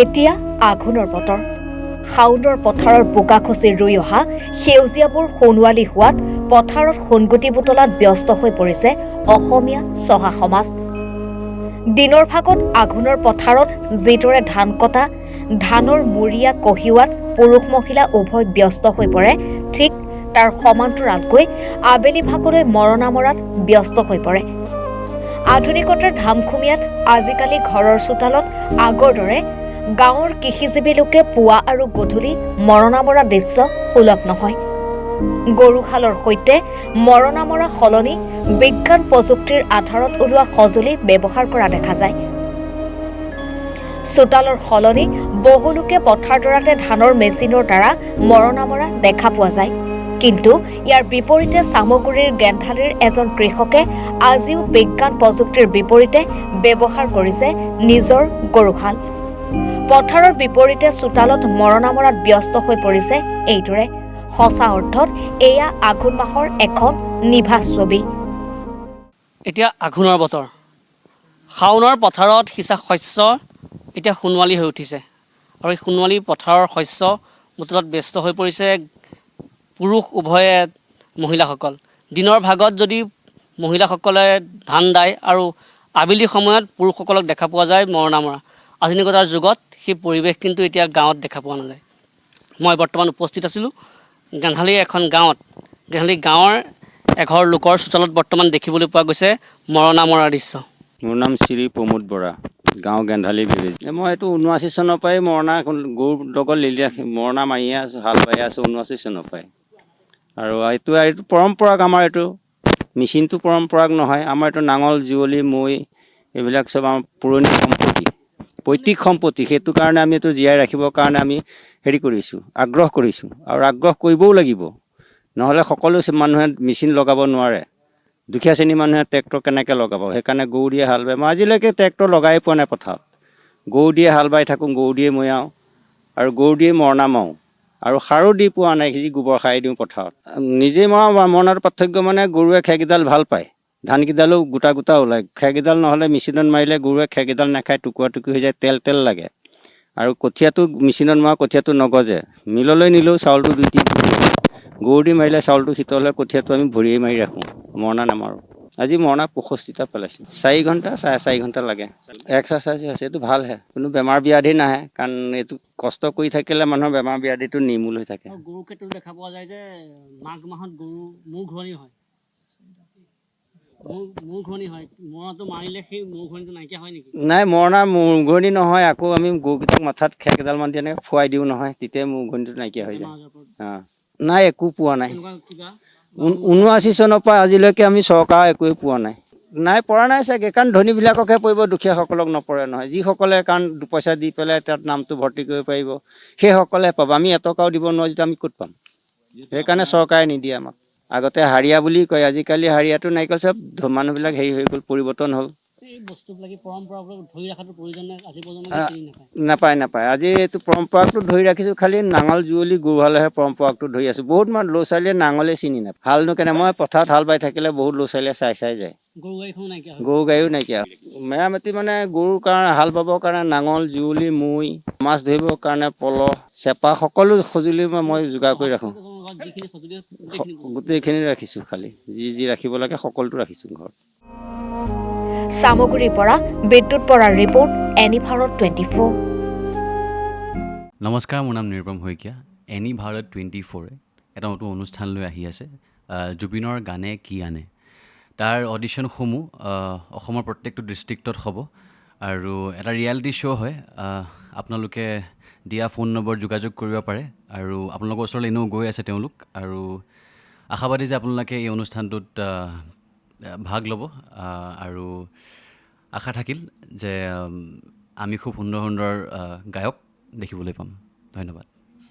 এতিয়া আঘোণৰ বতৰ। শাওণৰ পথাৰৰ বোকা খচি ৰুই অহা সেউজীয়াবোৰ সোণোৱালী হোৱাত পথাৰত সোণগুটি বুটলাত ব্যস্ত হৈ পৰিছে অসমীয়া চহা সমাজ। দিনৰ ভাগত আঘোণৰ পথাৰত যিদৰে ধান কটা, ধানৰ মুৰিয়া কঢ়িওৱাত পুৰুষ মহিলা উভয় ব্যস্ত হৈ পৰে, ঠিক তাৰ সমান্তৰালকৈ আবেলি ভাগলৈ মৰণা মৰাত ব্যস্ত হৈ পৰে। আধুনিকতাৰ ধামখুমীয়াত আজিকালি ঘৰৰ চোতালত আগৰ দৰে গাঁৱৰ কৃষিজীৱী লোকে পুৱা আৰু গধূলি মৰণা মৰা দৃশ্য সুলভ নহয়। গৰুহালৰ সৈতে মৰণা মৰা সলনি বিজ্ঞান প্ৰযুক্তিৰ আধাৰত ওলোৱা সঁজুলি ব্যৱহাৰ কৰা দেখা যায়। চোতালৰ সলনি বহুলোকে পথাৰডৰাতে ধানৰ মেচিনৰ দ্বাৰা মৰণা মৰা দেখা পোৱা যায়। কিন্তু ইয়াৰ বিপৰীতে চামগুৰিৰ গেন্ধালীৰ এজন কৃষকে আজিও বিজ্ঞান প্ৰযুক্তিৰ বিপৰীতে ব্যৱহাৰ কৰিছে নিজৰ গৰুহাল। পথাৰৰ বিপৰীতে চোতালত মৰণা মৰাত ব্যস্ত হৈ পৰিছে এইদৰে। সঁচা অৰ্থত এয়া আঘোণ মাহৰ এখন নিভাঁজ ছবি। এতিয়া আঘোণৰ বতৰ। শাওণৰ পথাৰত সিঁচা শস্য এতিয়া সোণোৱালী হৈ উঠিছে আৰু এই সোণোৱালী পথাৰৰ শস্য বুটলাত ব্যস্ত হৈ পৰিছে পুৰুষ উভয়ে মহিলাসকল। দিনৰ ভাগত যদি মহিলাসকলে ধান দায় আৰু আবেলি সময়ত পুৰুষসকলক দেখা পোৱা যায় মৰণা মৰা। আধুনিকতাৰ যুগত সেই পৰিৱেশ কিন্তু এতিয়া গাঁৱত দেখা পোৱা নাযায়। মই বৰ্তমান উপস্থিত আছিলোঁ গেন্ধালীৰ এখন গাঁৱত। গেন্ধালী গাঁৱৰ এঘৰ লোকৰ চোতালত বৰ্তমান দেখিবলৈ পোৱা গৈছে মৰণা মৰাৰ দৃশ্য। মোৰ নাম শ্ৰী প্ৰমোদ বৰা, গাঁও গেন্ধালী ভিলেজ। মই এইটো 79 চনৰ পৰাই মৰণা গৰুৰ লগত লিলিয়া মৰণা মাৰিয়ে আছোঁ, হাল বাই আছোঁ 79 চনৰ পৰাই। আৰু এইটো পৰম্পৰাক আমাৰ এইটো মেচিনটো পৰম্পৰাক নহয়, আমাৰ এইটো নাঙল যুঁৱলি মৈ এইবিলাক চব আমাৰ পুৰণি সম্পত্তি, পৈতৃক সম্পত্তি। সেইটো কাৰণে আমি এইটো জীয়াই ৰাখিবৰ কাৰণে আমি কৰিছোঁ, আগ্ৰহ কৰিছোঁ আৰু আগ্ৰহ কৰিবও লাগিব। নহ'লে সকলো মানুহে মেচিন লগাব নোৱাৰে। দুখীয়া শ্ৰেণীৰ মানুহে ট্ৰেক্টৰ কেনেকৈ লগাব? সেইকাৰণে গৰু দিয়ে হাল বায়। মই আজিলৈকে ট্ৰেক্টৰ লগাই পোৱা নাই পথাৰত। গৰু দিয়ে হাল বাই থাকোঁ, গৰু দিয়ে মৈয়াওঁ আৰু গৰু দিয়ে মৰণা মাৰোঁ। আৰু সাৰো দি পোৱা নাই, যি গোবৰ সাৰি দিওঁ পথাৰত। নিজেই মৰণাৰ পাৰ্থক্য মানে গৰুৱে খেৰকেইডাল ভাল পায়, ধানকেইডালো গোটা গোটা ওলায়। খেৰকেইডাল নহ'লে মেচিনত মাৰিলে গৰুৱে খেৰকেইডাল নাখায়, টুকুৰা টুকুৰি হৈ যায়, তেল তেল লাগে। আৰু কঠীয়াটো মেচিনত মৰা কঠীয়াটো নগজে। মিললৈ নিলেও চাউলটো 2-3 গৰু দি মাৰিলে চাউলটো শীতল হয়, কঠীয়াটো আমি ভৰিয়ে মাৰি ৰাখোঁ, মৰণা নামাৰোঁ। আজি মৰণা 65টা পেলাইছোঁ। 4 ঘণ্টা 4.5 ঘণ্টা লাগে। এক্সাৰচাইজ হৈছে, এইটো ভালহে, কোনো বেমাৰ ব্যাধি নাহে। কাৰণ এইটো কষ্ট কৰি থাকিলে মানুহৰ বেমাৰ ব্যাধিটো নিৰ্মূল হৈ থাকে। গৰু ক্ষেত্ৰত দেখা পোৱা যায় যে মাঘ মাহত গৰু মূৰ ঘূৰণি হয়, মূৰ ঘূৰণি হয়। মৰণাটো মাৰিলে সেই মূৰ ঘূৰণিটো নাইকিয়া হয় নেকি? নাই, মৰণা মূৰ ঘূৰণি নহয়। আকৌ আমি গৰুকেইটাক মাথাত খেৰকেইডাল মান দি এনেকৈ ফুৱাই দিওঁ নহয়, তেতিয়াই মূৰ ঘূৰণিটো নাইকিয়া হৈ যায়। নাই, একো পোৱা নাই। 79 চনৰ পৰা আজিলৈকে আমি চৰকাৰ একোৱে পোৱা নাই। নাই পৰা নাই চাগে, কাৰণ ধনীবিলাককহে পৰিব, দুখীয়াসকলক নপৰে নহয়। যিসকলে কাৰণ 2 পইচা দি পেলাই তাত নামটো ভৰ্তি কৰিব পাৰিব, সেইসকলে পাব। আমি এটকাও দিব নোৱাৰোঁ যেতিয়া আমি ক'ত পাম? সেইকাৰণে চৰকাৰে নিদিয়ে আমাক। আগতে হাৰিয়া বুলি কয়, আজিকালি হাৰিয়াটো নাইকিয়া, চব মানুহবিলাক হৈ গ'ল, পৰিৱৰ্তন হ'ল। এই বস্তুবিলাক পৰম্পৰাবিলাক ধৰি ৰখাটো প্ৰয়োজন নাই, আজি পৰ্যন্ত চিনি নাপায়। নাপায়। আজি এইটো পৰম্পৰাটো ধৰি ৰাখিছোঁ, খালি নাঙল যুঁৱলি গৰুহালেহে পৰম্পৰাটো ধৰি আছোঁ। বহুত ল'ৰা ছোৱালীয়ে নাঙলে চিনি নাপায়। হালনো কেনে, মই পথাৰত হাল বাই থাকিলে বহুত ল'ৰা ছোৱালীয়ে চাই যায়। গৰু গাড়ীও নাইকিয়া হ'ল। মেৰামতি মানে গৰুৰ কাৰণে, হাল বাবৰ কাৰণে নাঙল যুঁৱলি মৈ, মাছ ধৰিবৰ কাৰণে পল, চেপা, সকলো সঁজুলি মই যোগাৰ কৰি ৰাখোঁ। গোটেইখিনি ৰাখিছোঁ, খালি যি ৰাখিব লাগে সকলোটো ৰাখিছোঁ ঘৰত। চামগুৰিৰ পৰা বিদ্যুৎ বৰাৰ ৰিপৰ্ট, এনি ভাৰত 24। নমস্কাৰ, মোৰ নাম নিৰুপম শইকীয়া। এনি ভাৰত 24 এটা নতুন অনুষ্ঠান লৈ আহি আছে, জুবিনৰ গানে কি আনে। তাৰ অডিশ্যনসমূহ অসমৰ প্ৰত্যেকটো ডিষ্ট্ৰিক্টত হ'ব আৰু এটা ৰিয়েলিটি শ্ব' হয়। আপোনালোকে দিয়া ফোন নম্বৰ যোগাযোগ কৰিব পাৰে আৰু আপোনালোকৰ ওচৰলৈ এনেও গৈ আছে তেওঁলোক, আৰু আশাবাদী যে আপোনালোকে এই অনুষ্ঠানটোত ভাগ ল'ব। আৰু আশা থাকিল যে আমি খুব সুন্দৰ সুন্দৰ গায়ক দেখিবলৈ পাম। ধন্যবাদ।